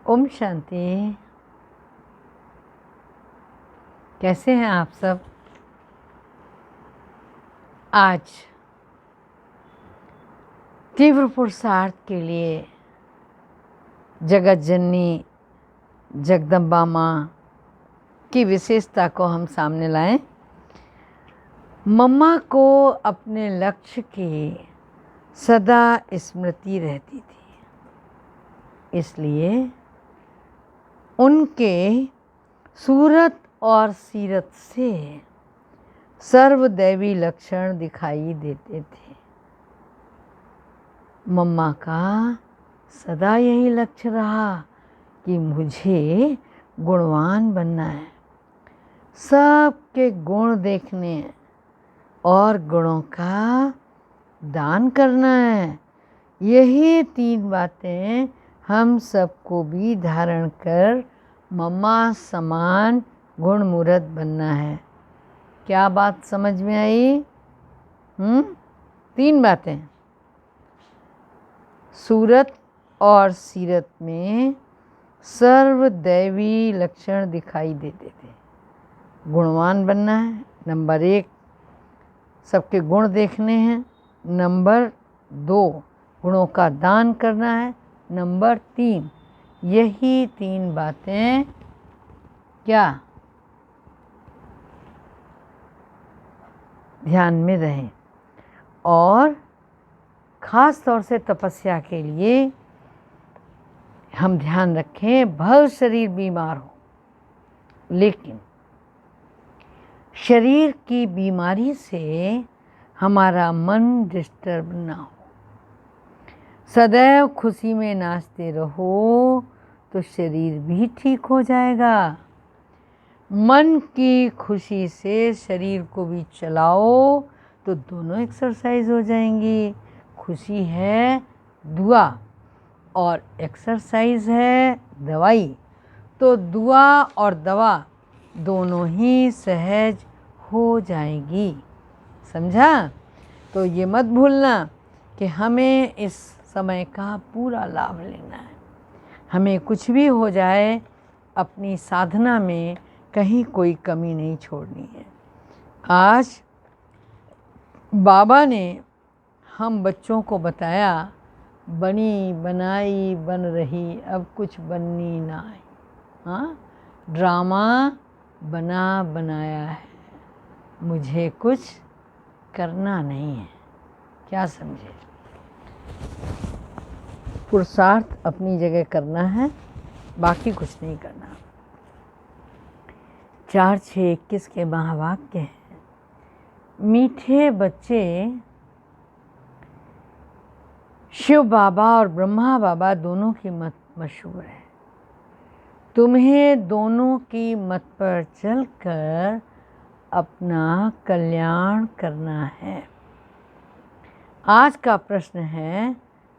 ओम शांति। कैसे हैं आप सब? आज तीव्र पुरुषार्थ के लिए जगत जननी जगदम्बा माँ की विशेषता को हम सामने लाएं। मम्मा को अपने लक्ष्य की सदा स्मृति रहती थी, इसलिए उनके सूरत और सीरत से सर्वदैवी लक्षण दिखाई देते थे। मम्मा का सदा यही लक्ष्य रहा कि मुझे गुणवान बनना है, सबके गुण देखने और गुणों का दान करना है। यही 3 बातें हम सबको भी धारण कर मम्मा समान गुणमूर्त बनना है। क्या बात समझ में आई? 3 बातें। सूरत और सीरत में सर्वदैवी लक्षण दिखाई देते थे। गुणवान बनना है, नंबर 1 सबके गुण देखने हैं, नंबर 2 गुणों का दान करना है, नंबर 3 यही 3 बातें क्या ध्यान में रहें। और ख़ास तौर से तपस्या के लिए हम ध्यान रखें, भले शरीर बीमार हो लेकिन शरीर की बीमारी से हमारा मन डिस्टर्ब ना हो। सदैव खुशी में नाचते रहो तो शरीर भी ठीक हो जाएगा। मन की खुशी से शरीर को भी चलाओ तो दोनों एक्सरसाइज हो जाएंगी। खुशी है दुआ और एक्सरसाइज है दवाई, तो दुआ और दवा दोनों ही सहज हो जाएगी। समझा? तो ये मत भूलना कि हमें इस समय का पूरा लाभ लेना है। हमें कुछ भी हो जाए, अपनी साधना में कहीं कोई कमी नहीं छोड़नी है। आज बाबा ने हम बच्चों को बताया, बनी बनाई बन रही अब कुछ बननी ना है। हाँ, ड्रामा बना बनाया है, मुझे कुछ करना नहीं है। क्या समझे? पुरुषार्थ अपनी जगह करना है, बाकी कुछ नहीं करना। 4-6-21 के महावाक्य हैं। मीठे बच्चे शिव बाबा और ब्रह्मा बाबा दोनों की मत मशहूर है। तुम्हें दोनों की मत पर चलकर अपना कल्याण करना है। आज का प्रश्न है,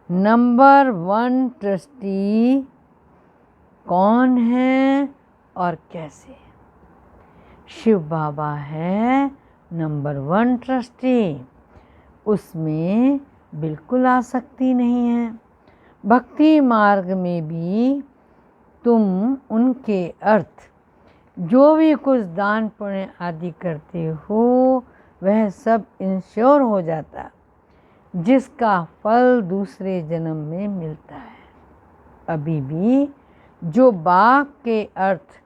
नंबर 1 ट्रस्टी कौन है और कैसे? शिव बाबा है नंबर 1 ट्रस्टी। उसमें बिल्कुल आसक्ति नहीं है। भक्ति मार्ग में भी तुम उनके अर्थ जो भी कुछ दान पुण्य आदि करते हो वह सब इंश्योर हो जाता, जिसका फल दूसरे जन्म में मिलता है। अभी भी जो बाप के अर्थ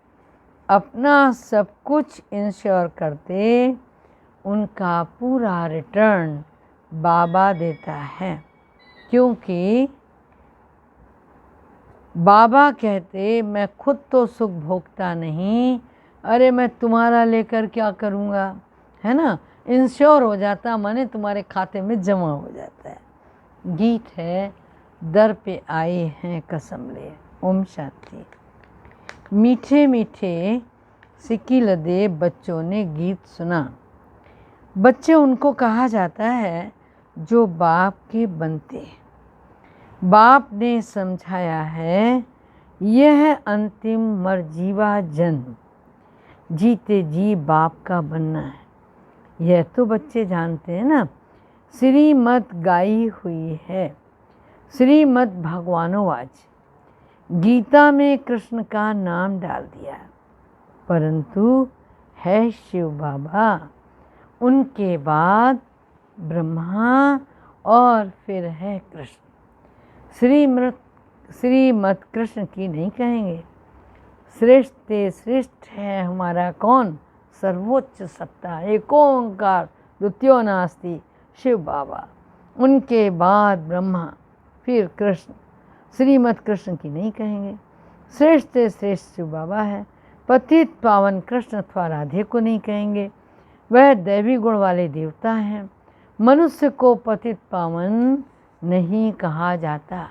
अपना सब कुछ इंश्योर करते, उनका पूरा रिटर्न बाबा देता है। क्योंकि बाबा कहते, मैं खुद तो सुख भोगता नहीं, अरे मैं तुम्हारा लेकर क्या करूँगा, है ना। इंश्योर हो जाता, माने तुम्हारे खाते में जमा हो जाता है। गीत है, दर पे आए हैं कसम ले। ओम शांति। मीठे मीठे सिक्की लदे बच्चों ने गीत सुना। बच्चे उनको कहा जाता है जो बाप के बनते। बाप ने समझाया है, यह अंतिम मरजीवा जन्म जीते जी बाप का बनना है। यह तो बच्चे जानते हैं ना। श्रीमत गाई हुई है, श्रीमद भगवानोवाच। गीता में कृष्ण का नाम डाल दिया, परंतु है शिव बाबा, उनके बाद ब्रह्मा और फिर है कृष्ण। श्रीमत कृष्ण की नहीं कहेंगे। श्रेष्ठ ते श्रेष्ठ है हमारा कौन? सर्वोच्च सत्ता एक ओंकार द्वितीयो नास्ति, शिव बाबा, उनके बाद ब्रह्मा फिर कृष्ण। श्रीमत कृष्ण की नहीं कहेंगे। श्रेष्ठ से श्रेष्ठ शिव बाबा है। पतित पावन कृष्ण अथवा राधे को नहीं कहेंगे, वह दैवी गुण वाले देवता हैं। मनुष्य को पतित पावन नहीं कहा जाता।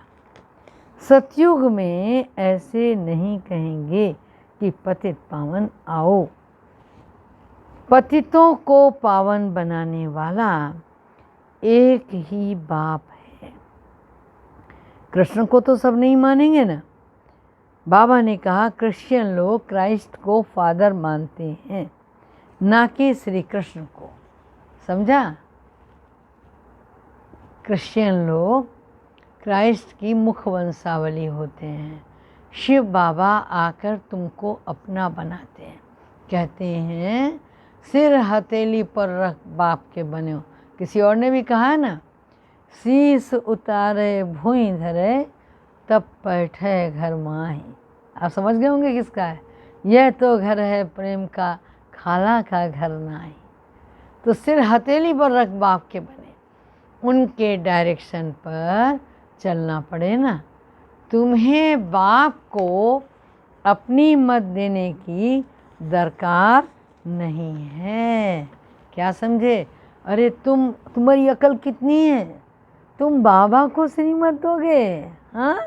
सतयुग में ऐसे नहीं कहेंगे कि पतित पावन आओ। पतितों को पावन बनाने वाला एक ही बाप है। कृष्ण को तो सब नहीं मानेंगे ना। बाबा ने कहा क्रिश्चियन लोग क्राइस्ट को फादर मानते हैं, ना कि श्री कृष्ण को। समझा? क्रिश्चियन लोग क्राइस्ट की मुख वंशावली होते हैं। शिव बाबा आकर तुमको अपना बनाते हैं, कहते हैं सिर हथेली पर रख बाप के बने हो। किसी और ने भी कहा है ना, शीश उतारे भूई धरे तब बैठे घर माही। आप समझ गए होंगे किसका है। यह तो घर है प्रेम का, खाला का घर नाई। तो सिर हथेली पर रख बाप के बने, उनके डायरेक्शन पर चलना पड़े ना। तुम्हें बाप को अपनी मत देने की दरकार नहीं है। क्या समझे? अरे तुम्हारी अकल कितनी है, तुम बाबा को श्रीमत दोगे? हाँ,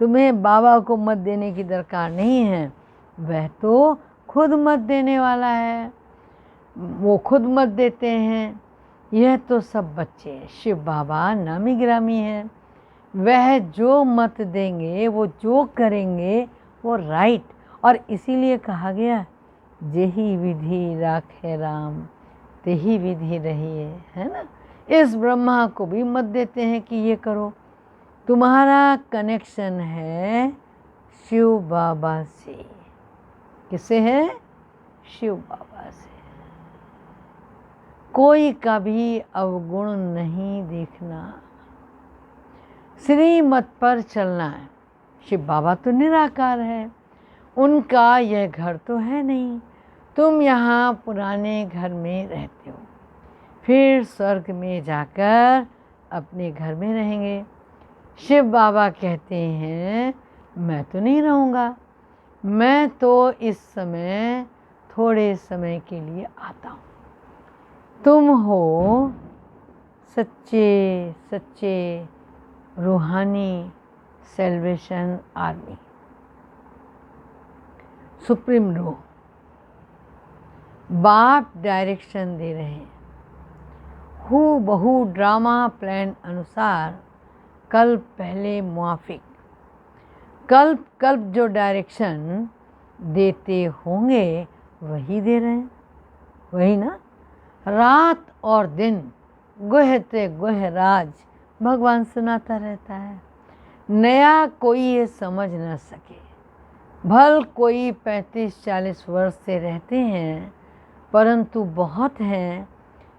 तुम्हें बाबा को मत देने की दरकार नहीं है, वह तो खुद मत देने वाला है, वो खुद मत देते हैं। यह तो सब बच्चे शिव बाबा नामी गिरामी है। वह जो मत देंगे, वो जो करेंगे वो राइट। और इसीलिए कहा गया जेहि विधि राखे राम तेहि विधि रहिए, है ना। इस ब्रह्मा को भी मत देते हैं कि ये करो। तुम्हारा कनेक्शन है शिव बाबा से। किससे है? शिव बाबा से। कोई का भी अवगुण नहीं देखना, श्रीमत पर चलना है। शिव बाबा तो निराकार है, उनका यह घर तो है नहीं। तुम यहाँ पुराने घर में रहते हो, फिर स्वर्ग में जाकर अपने घर में रहेंगे। शिव बाबा कहते हैं मैं तो नहीं रहूँगा, मैं तो इस समय थोड़े समय के लिए आता हूँ। तुम हो सच्चे सच्चे रूहानी सेल्वेशन आर्मी, सुप्रीम रूह। बाप डायरेक्शन दे रहे हैं। हु बहु ड्रामा प्लान अनुसार कल्प पहले मुआफिक। कल्प कल्प जो डायरेक्शन देते होंगे वही दे रहे हैं, वही ना। रात और दिन गुहते गुह राज भगवान सुनाता रहता है। नया कोई ये समझ न सके। भल कोई 35-40 वर्ष से रहते हैं, परंतु बहुत हैं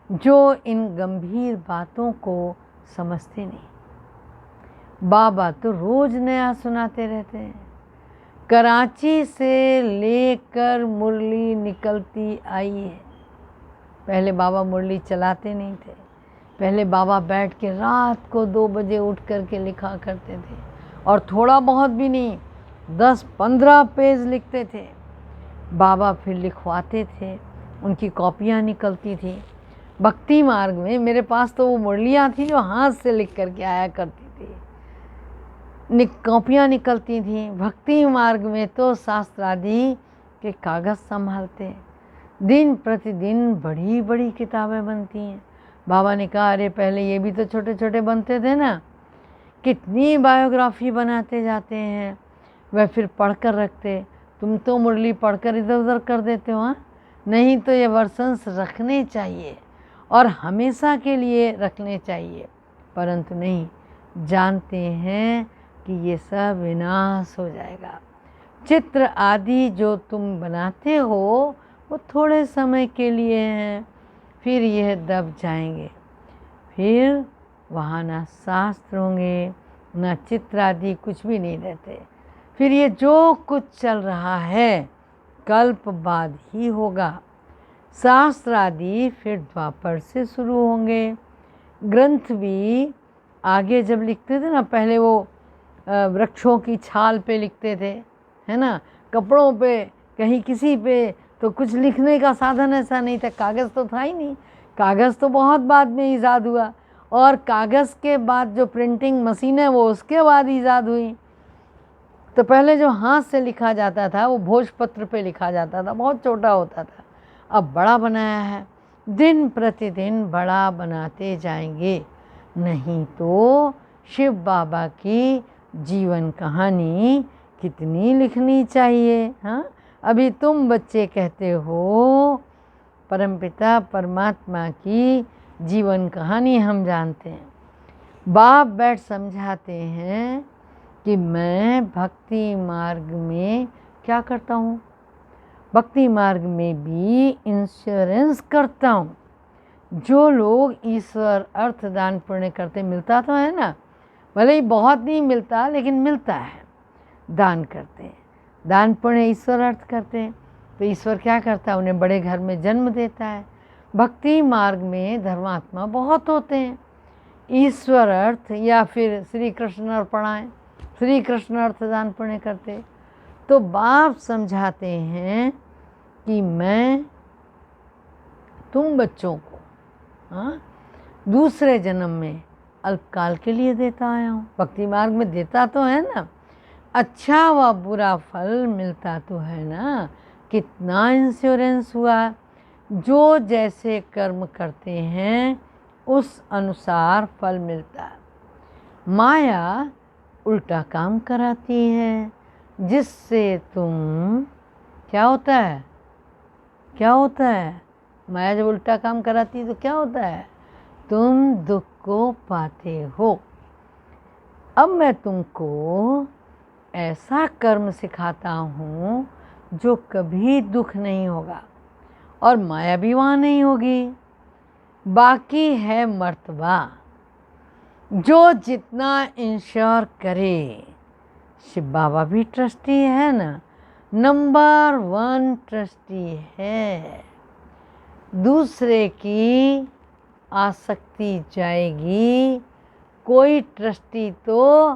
जो इन गंभीर बातों को समझते नहीं। बाबा तो रोज़ नया सुनाते रहते हैं। कराची से लेकर मुरली निकलती आई है। पहले बाबा मुरली चलाते नहीं थे। पहले बाबा बैठ के रात को 2 बजे उठ कर के लिखा करते थे, और थोड़ा बहुत भी नहीं, 10-15 पेज लिखते थे। बाबा फिर लिखवाते थे, उनकी कॉपियाँ निकलती थी। भक्ति मार्ग में मेरे पास तो वो मुरलियाँ थी जो हाथ से लिख करके आया करती थी, कॉपियाँ निकलती थी। भक्ति मार्ग में तो शास्त्रादि के कागज़ संभालते। दिन प्रतिदिन बड़ी बड़ी किताबें बनती हैं। बाबा ने कहा अरे पहले ये भी तो छोटे छोटे बनते थे ना, कितनी बायोग्राफी बनाते जाते हैं, वह फिर पढ़कर रखते। तुम तो मुरली पढ़कर इधर उधर कर देते हो। हाँ, नहीं तो ये वर्शंस रखने चाहिए और हमेशा के लिए रखने चाहिए, परंतु नहीं, जानते हैं कि कि ये सब विनाश हो जाएगा। चित्र आदि जो तुम बनाते हो वो थोड़े समय के लिए हैं, फिर यह दब जाएंगे। फिर वहाँ ना शास्त्र होंगे, ना चित्र आदि, कुछ भी नहीं रहते। फिर ये जो कुछ चल रहा है कल्प बाद ही होगा। शास्त्र आदि फिर द्वापर से शुरू होंगे। ग्रंथ भी आगे जब लिखते थे ना, पहले वो वृक्षों की छाल पे लिखते थे, है ना, कपड़ों पे, कहीं किसी पे, तो कुछ लिखने का साधन ऐसा नहीं था, कागज़ तो था ही नहीं। कागज़ तो बहुत बाद में ईजाद हुआ, और कागज़ के बाद जो प्रिंटिंग मशीन है वो उसके बाद ईजाद हुई। तो पहले जो हाथ से लिखा जाता था वो भोजपत्र पे लिखा जाता था, बहुत छोटा होता था। अब बड़ा बनाया है, दिन प्रतिदिन बड़ा बनाते जाएंगे, नहीं तो शिव बाबा की जीवन कहानी कितनी लिखनी चाहिए। हाँ, अभी तुम बच्चे कहते हो परमपिता परमात्मा की जीवन कहानी हम जानते हैं। बाप बैठ समझाते हैं कि मैं भक्ति मार्ग में क्या करता हूँ, भक्ति मार्ग में भी इंश्योरेंस करता हूँ। जो लोग ईश्वर अर्थ दान पुण्य करते, मिलता तो है ना, भले ही बहुत नहीं मिलता लेकिन मिलता है, दान करते हैं, दान पुण्य ईश्वर अर्थ करते हैं, तो ईश्वर क्या करता है, उन्हें बड़े घर में जन्म देता है। भक्ति मार्ग में धर्मात्मा बहुत होते हैं, ईश्वर अर्थ या फिर श्री कृष्ण अर्पणाएं, श्री कृष्ण अर्थ दान पुण्य करते। तो बाप समझाते हैं कि मैं तुम बच्चों को दूसरे जन्म में अल्पकाल के लिए देता आया हूँ। भक्ति मार्ग में देता तो है ना, अच्छा व बुरा फल मिलता तो है ना, कितना इंश्योरेंस हुआ। जो जैसे कर्म करते हैं उस अनुसार फल मिलता है। माया उल्टा काम कराती है, जिससे तुम क्या होता है, क्या होता है, माया जब उल्टा काम कराती है तो क्या होता है, तुम दुख को पाते हो। अब मैं तुमको ऐसा कर्म सिखाता हूँ जो कभी दुख नहीं होगा और माया भी वहाँ नहीं होगी। बाकी है मर्तबा, जो जितना इंश्योर करे। शिव बाबा भी ट्रस्टी है ना, नंबर 1 ट्रस्टी है। दूसरे की आसक्ति जाएगी, कोई ट्रस्टी तो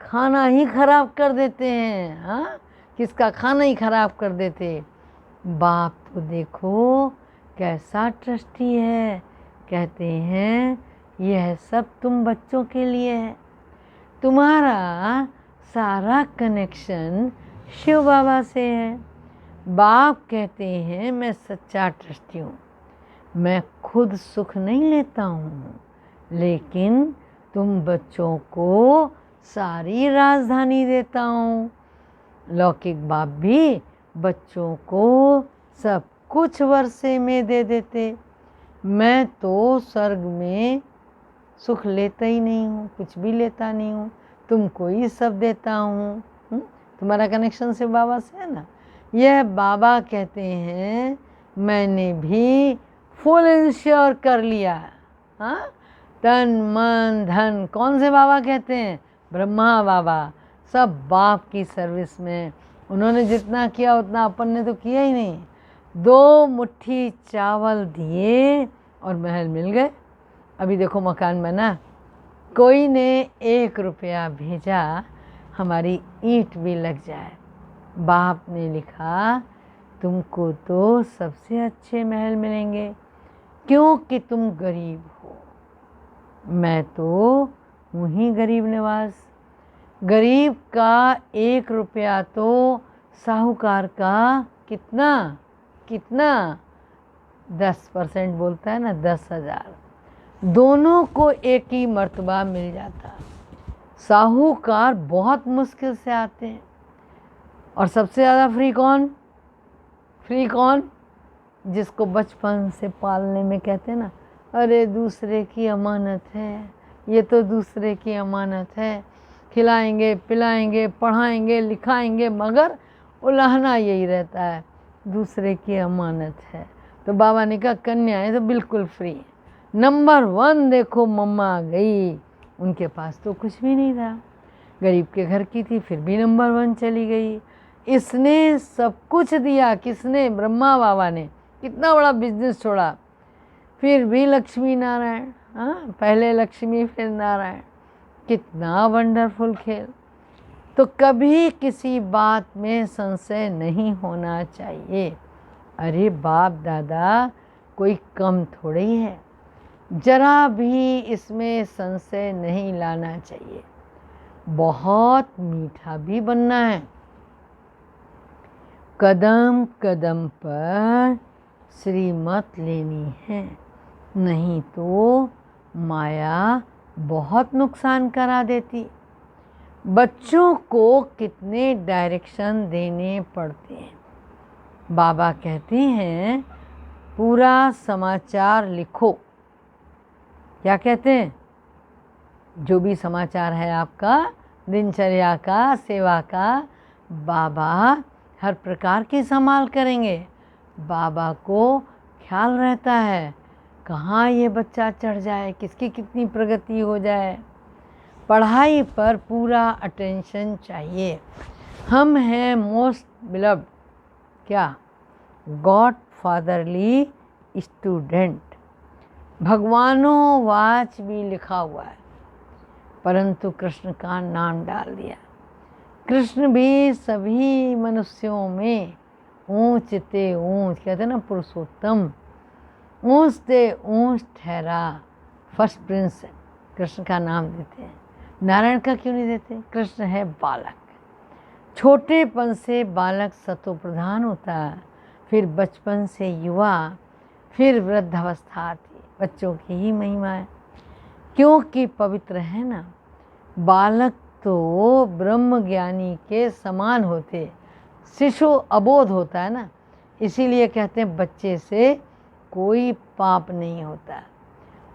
खाना ही खराब कर देते हैं। हाँ, किसका खाना ही खराब कर देते। बाप तो देखो कैसा ट्रस्टी है, कहते हैं यह सब तुम बच्चों के लिए है। तुम्हारा सारा कनेक्शन शिव बाबा से है। बाप कहते हैं मैं सच्चा ट्रस्टी हूँ, मैं खुद सुख नहीं लेता हूँ, लेकिन तुम बच्चों को सारी राजधानी देता हूँ। लौकिक बाप भी बच्चों को सब कुछ वर्षे में दे देते, मैं तो स्वर्ग में सुख लेता ही नहीं हूँ, कुछ भी लेता नहीं हूँ, तुमको ही सब देता हूँ। तुम्हारा कनेक्शन शिव बाबा से है ना। यह बाबा कहते हैं मैंने भी फुल इंश्योर कर लिया। हाँ, तन मन धन, कौन से बाबा कहते हैं, ब्रह्मा बाबा, सब बाप की सर्विस में। उन्होंने जितना किया उतना अपन ने तो किया ही नहीं। 2 मुट्ठी चावल दिए और महल मिल गए। अभी देखो मकान बना, कोई ने 1 रुपया भेजा, हमारी ईंट भी लग जाए। बाप ने लिखा तुमको तो सबसे अच्छे महल मिलेंगे, क्योंकि तुम गरीब हो। मैं तो हूँ ही गरीब नवाज। गरीब का 1 रुपया तो साहूकार का कितना कितना 10% बोलता है ना, 10,000। दोनों को एक ही मर्तबा मिल जाता। साहूकार बहुत मुश्किल से आते हैं, और सबसे ज़्यादा फ्री कौन, फ्री कौन, जिसको बचपन से पालने में कहते हैं ना, अरे दूसरे की अमानत है, ये तो दूसरे की अमानत है, खिलाएंगे, पिलाएंगे, पढ़ाएंगे, लिखाएंगे, मगर उलाहना यही रहता है, दूसरे की अमानत है। तो बाबा ने कहा कन्याएं तो बिल्कुल फ्री है। नंबर 1 देखो मम्मा आ गई, उनके पास तो कुछ भी नहीं था, गरीब के घर की थी, फिर भी नंबर 1 चली गई। इसने सब कुछ दिया, किसने? ब्रह्मा बाबा ने। कितना बड़ा बिजनेस छोड़ा, फिर भी लक्ष्मी नारायण। हाँ, पहले लक्ष्मी फिर नारायण। कितना वंडरफुल खेल। तो कभी किसी बात में संशय नहीं होना चाहिए। अरे बाप दादा कोई कम थोड़ी है, जरा भी इसमें संशय नहीं लाना चाहिए। बहुत मीठा भी बनना है, कदम कदम पर श्रीमत लेनी है, नहीं तो माया बहुत नुकसान करा देती। बच्चों को कितने डायरेक्शन देने पड़ते हैं। बाबा कहते हैं पूरा समाचार लिखो। क्या कहते हैं? जो भी समाचार है आपका, दिनचर्या का, सेवा का, बाबा हर प्रकार की संभाल करेंगे। बाबा को ख्याल रहता है कहाँ ये बच्चा चढ़ जाए, किसकी कितनी प्रगति हो जाए। पढ़ाई पर पूरा अटेंशन चाहिए। हम हैं मोस्ट बिलव्ड, क्या? God fatherly student. भगवानों वाच भी लिखा हुआ है, परंतु कृष्ण का नाम डाल दिया। कृष्ण भी सभी मनुष्यों में ऊंच ते ऊंच, कहते हैं ना पुरुषोत्तम, ऊंच ते ऊंच ठहरा। फर्स्ट प्रिंस कृष्ण का नाम देते हैं। नारायण का क्यों नहीं देते? कृष्ण है बालक। छोटेपन से बालक सतो प्रधान होता है, फिर बचपन से युवा, फिर वृद्धावस्था आती है। बच्चों की ही महिमा है, क्योंकि पवित्र है ना। बालक तो ब्रह्म ज्ञानी के समान होते, शिशु अबोध होता है ना, इसीलिए कहते हैं बच्चे से कोई पाप नहीं होता।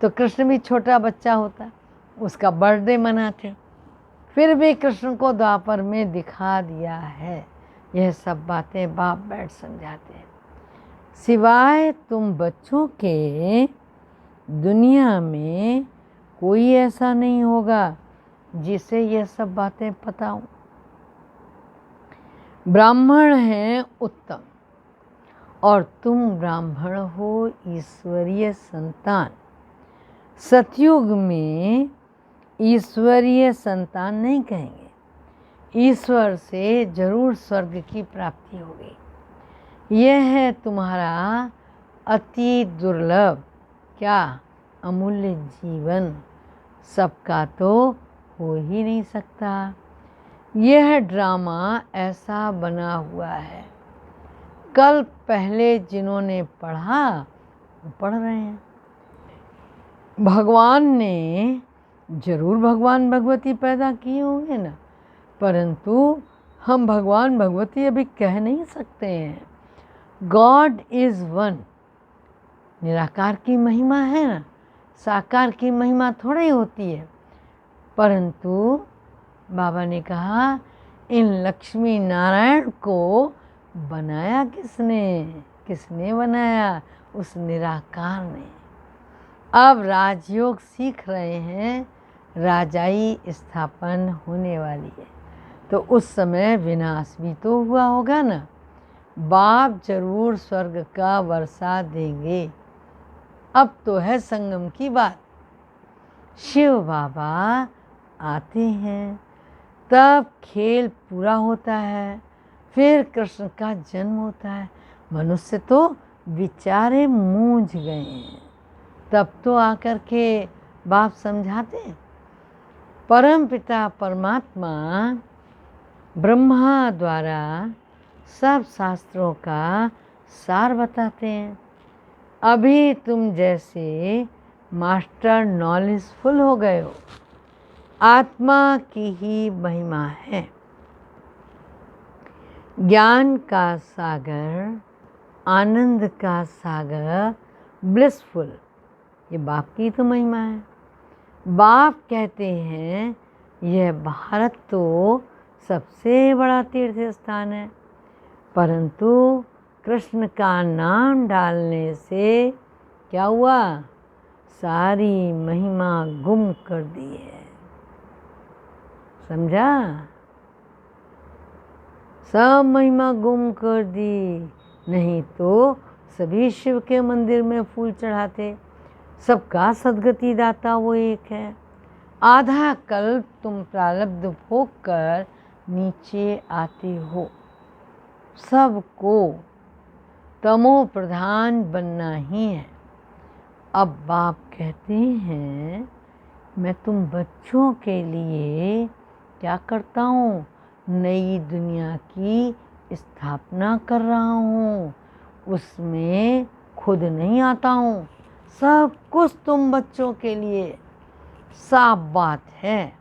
तो कृष्ण भी छोटा बच्चा होता, उसका बर्थडे मनाते, फिर भी कृष्ण को द्वापर में दिखा दिया है। यह सब बातें बाप बैठ समझाते हैं। सिवाय तुम बच्चों के दुनिया में कोई ऐसा नहीं होगा जिसे यह सब बातें पता हो। ब्राह्मण हैं उत्तम, और तुम ब्राह्मण हो ईश्वरीय संतान। सतयुग में ईश्वरीय संतान नहीं कहेंगे, ईश्वर से जरूर स्वर्ग की प्राप्ति होगी। यह है तुम्हारा अति दुर्लभ, क्या? अमूल्य जीवन। सबका तो हो ही नहीं सकता। यह ड्रामा ऐसा बना हुआ है, कल पहले जिन्होंने पढ़ा वो पढ़ रहे हैं। भगवान ने जरूर भगवान भगवती पैदा किए होंगे ना, परंतु हम भगवान भगवती अभी कह नहीं सकते हैं। God is one. निराकार की महिमा है ना, साकार की महिमा थोड़ा ही होती है। परंतु बाबा ने कहा इन लक्ष्मी नारायण को बनाया किसने? किसने बनाया? उस निराकार ने। अब राजयोग सीख रहे हैं, राजाई स्थापन होने वाली है, तो उस समय विनाश भी तो हुआ होगा ना। बाप जरूर स्वर्ग का वर्षा देंगे। अब तो है संगम की बात। शिव बाबा आते हैं, तब खेल पूरा होता है, फिर कृष्ण का जन्म होता है। मनुष्य तो बेचारे मूंझ गए हैं, तब तो आकर के बाप समझाते हैं। परम पिता परमात्मा ब्रह्मा द्वारा सब शास्त्रों का सार बताते हैं। अभी तुम जैसे मास्टर नॉलेजफुल हो गए हो, आत्मा की ही महिमा है। ज्ञान का सागर, आनंद का सागर, ब्लिसफुल, ये बाप की तो महिमा है। बाप कहते हैं यह भारत तो सबसे बड़ा तीर्थ स्थान है, परंतु कृष्ण का नाम डालने से क्या हुआ? सारी महिमा गुम कर दी है। समझा? सब महिमा गुम कर दी। नहीं तो सभी शिव के मंदिर में फूल चढ़ाते। सबका सद्गति दाता वो एक है। आधा कल्प तुम प्रारब्ध भोग कर नीचे आते हो। सबको तमो प्रधान बनना ही है। अब बाप कहते हैं मैं तुम बच्चों के लिए क्या करता हूँ? नई दुनिया की स्थापना कर रहा हूँ। उसमें खुद नहीं आता हूँ। सब कुछ तुम बच्चों के लिए। साफ बात है,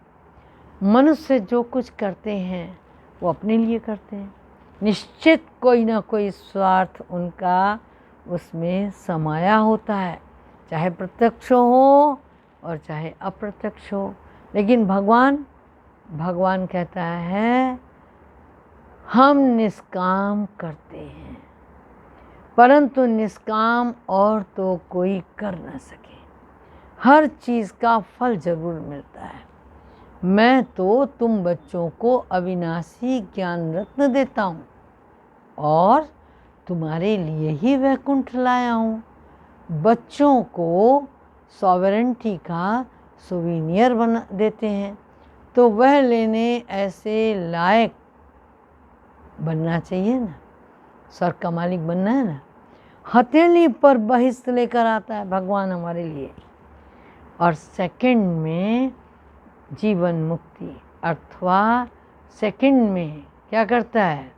मनुष्य जो कुछ करते हैं वो अपने लिए करते हैं। निश्चित कोई ना कोई स्वार्थ उनका उसमें समाया होता है, चाहे प्रत्यक्ष हो और चाहे अप्रत्यक्ष हो। लेकिन भगवान कहता है हम निष्काम करते हैं, परंतु निष्काम और तो कोई कर न सके। हर चीज़ का फल जरूर मिलता है। मैं तो तुम बच्चों को अविनाशी ज्ञान रत्न देता हूँ और तुम्हारे लिए ही वैकुंठ लाया हूँ। बच्चों को सॉवरेंटी का सुवीनियर बना देते हैं, तो वह लेने ऐसे लायक बनना चाहिए ना। स्वर्ग का मालिक बनना है ना। हथेली पर बहिष्ठ लेकर आता है भगवान हमारे लिए। और सेकंड में जीवन मुक्ति अथवा सेकंड में क्या करता है?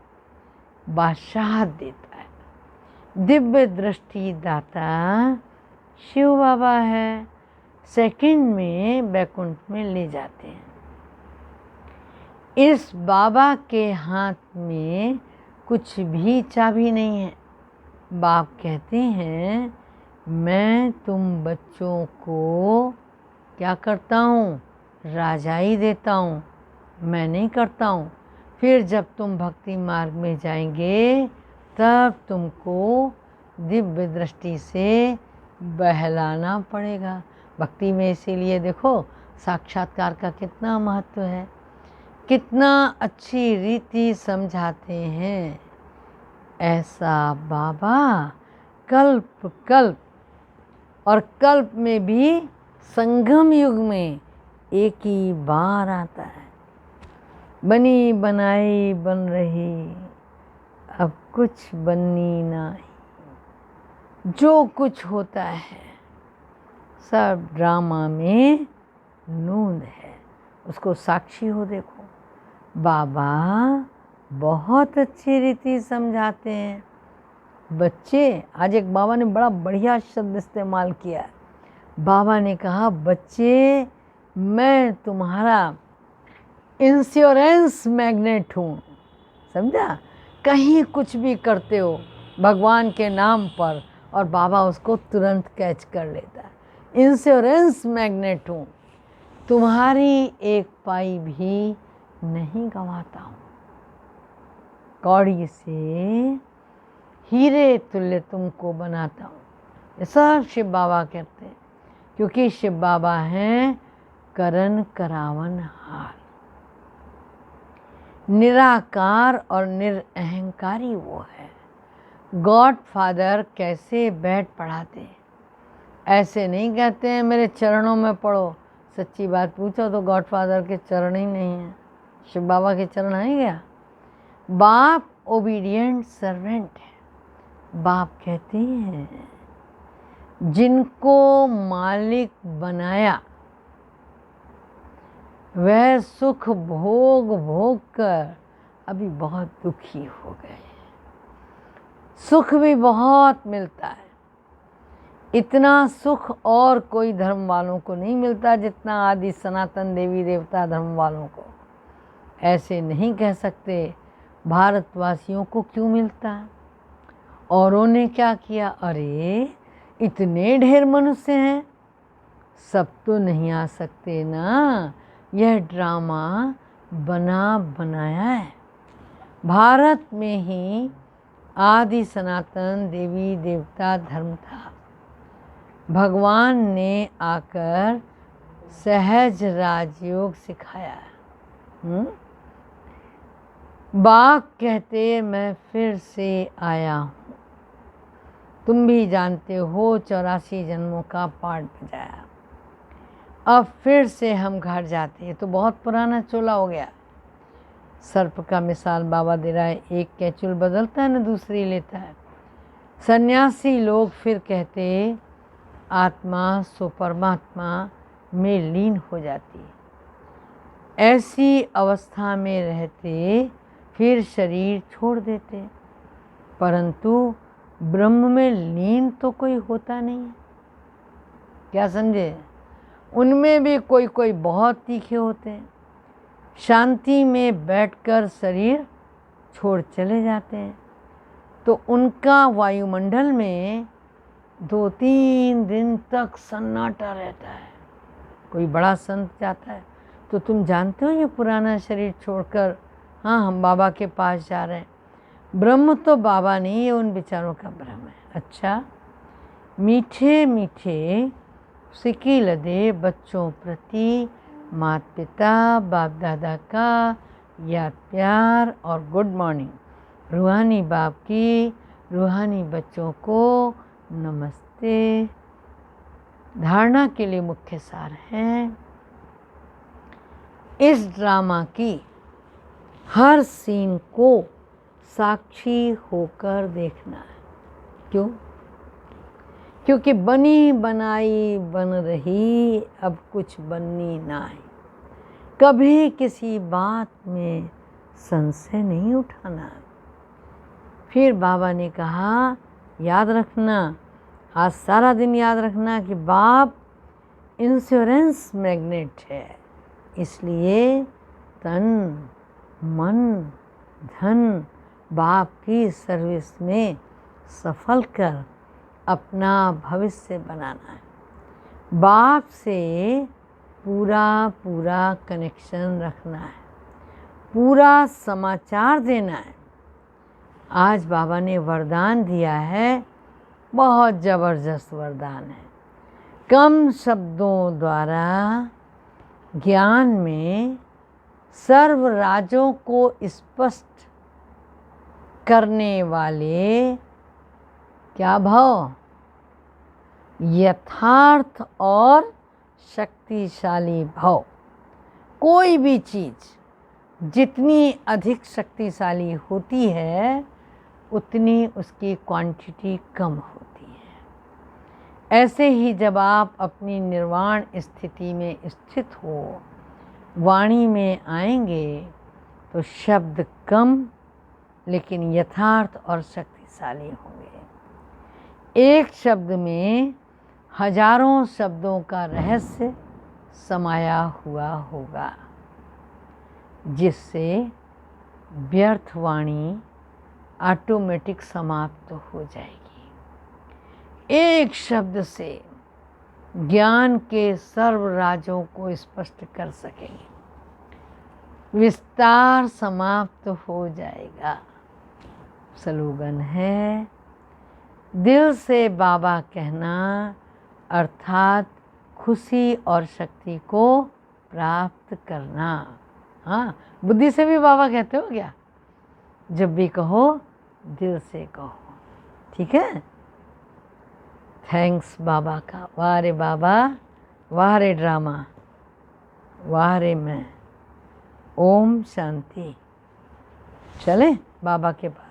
बादशाहत देता है। दिव्य दृष्टि दाता शिव बाबा है। सेकंड में वैकुंठ में ले जाते हैं। इस बाबा के हाथ में कुछ भी चाबी नहीं है। बाप कहते हैं मैं तुम बच्चों को क्या करता हूँ? राजाई देता हूँ, मैं नहीं करता हूँ। फिर जब तुम भक्ति मार्ग में जाएंगे तब तुमको दिव्य दृष्टि से बहलाना पड़ेगा। भक्ति में इसीलिए देखो साक्षात्कार का कितना महत्व है, कितना अच्छी रीति समझाते हैं। ऐसा बाबा कल्प कल्प और कल्प में भी संगम युग में एक ही बार आता है। बनी बनाई बन रही, अब कुछ बननी नहीं। जो कुछ होता है सब ड्रामा में नूंद है, उसको साक्षी हो देखो। बाबा बहुत अच्छी रीति समझाते हैं। बच्चे, आज एक बाबा ने बड़ा बढ़िया शब्द इस्तेमाल किया है। बाबा ने कहा बच्चे मैं तुम्हारा इंश्योरेंस मैग्नेट हूँ। समझा? कहीं कुछ भी करते हो भगवान के नाम पर और बाबा उसको तुरंत कैच कर लेता है। इंश्योरेंस मैग्नेट हूँ, तुम्हारी एक पाई भी नहीं गंवाता हूँ। कौड़ी से हीरे तुल्य तुमको बनाता हूँ। ये सब शिव बाबा कहते हैं, क्योंकि शिव बाबा हैं करन करावन हार, निराकार और निरअहंकारी वो है। गॉड फादर कैसे बैठ पढ़ाते हैं, ऐसे नहीं कहते हैं मेरे चरणों में पढ़ो। सच्ची बात पूछो तो गॉड फादर के चरण ही नहीं है। शिव बाबा के चरण है क्या? बाप ओबीडिएंट सर्वेंट है। बाप कहते हैं जिनको मालिक बनाया वह सुख भोग भोग कर अभी बहुत दुखी हो गए। सुख भी बहुत मिलता है, इतना सुख और कोई धर्म वालों को नहीं मिलता जितना आदि सनातन देवी देवता धर्म वालों को। ऐसे नहीं कह सकते भारतवासियों को क्यों मिलता है। औरों ने क्या किया? अरे इतने ढेर मनुष्य हैं, सब तो नहीं आ सकते ना। यह ड्रामा बना बनाया है। भारत में ही आदि सनातन देवी देवता धर्म था। भगवान ने आकर सहज राजयोग सिखाया। बाघ कहते मैं फिर से आया हूँ। तुम भी जानते हो 84 जन्मों का पाठ बजाया। अब फिर से हम घर जाते हैं तो बहुत पुराना चोला हो गया। सर्प का मिसाल बाबा दे रहा है, एक कैचुल बदलता है न दूसरी लेता है। सन्यासी लोग फिर कहते आत्मा सो परमात्मा में लीन हो जाती है। ऐसी अवस्था में रहते फिर शरीर छोड़ देते, परंतु ब्रह्म में लीन तो कोई होता नहीं है। क्या समझे? उनमें भी कोई कोई बहुत तीखे होते हैं, शांति में बैठकर शरीर छोड़ चले जाते हैं तो उनका वायुमंडल में 2-3 दिन तक सन्नाटा रहता है। कोई बड़ा संत जाता है तो तुम जानते हो ये पुराना शरीर छोड़कर हाँ हम बाबा के पास जा रहे हैं। ब्रह्म तो बाबा नहीं, ये उन विचारों का ब्रह्म है। अच्छा, मीठे मीठे सिक्की लदे बच्चों प्रति माता पिता बाप दादा का याद प्यार और गुड मॉर्निंग। रूहानी बाप की रूहानी बच्चों को नमस्ते। धारणा के लिए मुख्य सार है, इस ड्रामा की हर सीन को साक्षी होकर देखना है। क्यों? क्योंकि बनी बनाई बन रही अब कुछ बननी ना है। कभी किसी बात में संशय नहीं उठाना। फिर बाबा ने कहा याद रखना, आज सारा दिन याद रखना कि बाप इंश्योरेंस मैग्नेट है, इसलिए तन मन धन बाप की सर्विस में सफल कर अपना भविष्य बनाना है। बाप से पूरा पूरा कनेक्शन रखना है, पूरा समाचार देना है। आज बाबा ने वरदान दिया है, बहुत ज़बरदस्त वरदान है। कम शब्दों द्वारा ज्ञान में सर्व राजों को स्पष्ट करने वाले क्या भाव? यथार्थ और शक्तिशाली भाव। कोई भी चीज़ जितनी अधिक शक्तिशाली होती है उतनी उसकी क्वांटिटी कम होती है। ऐसे ही जब आप अपनी निर्वाण स्थिति में स्थित हो, वाणी में आएंगे तो शब्द कम लेकिन यथार्थ और शक्तिशाली होंगे। एक शब्द में हजारों शब्दों का रहस्य समाया हुआ होगा, जिससे व्यर्थ वाणी ऑटोमेटिक समाप्त हो जाएगी। एक शब्द से ज्ञान के सर्व राजों को स्पष्ट कर सकेंगे, विस्तार समाप्त हो जाएगा। स्लोगन है, दिल से बाबा कहना अर्थात खुशी और शक्ति को प्राप्त करना। हाँ, बुद्धि से भी बाबा कहते हो क्या? जब भी कहो दिल से कहो, ठीक है? थैंक्स बाबा का। वाह रे बाबा, वाह रे ड्रामा, वाह रे मैं। ओम शांति। चले बाबा के पास।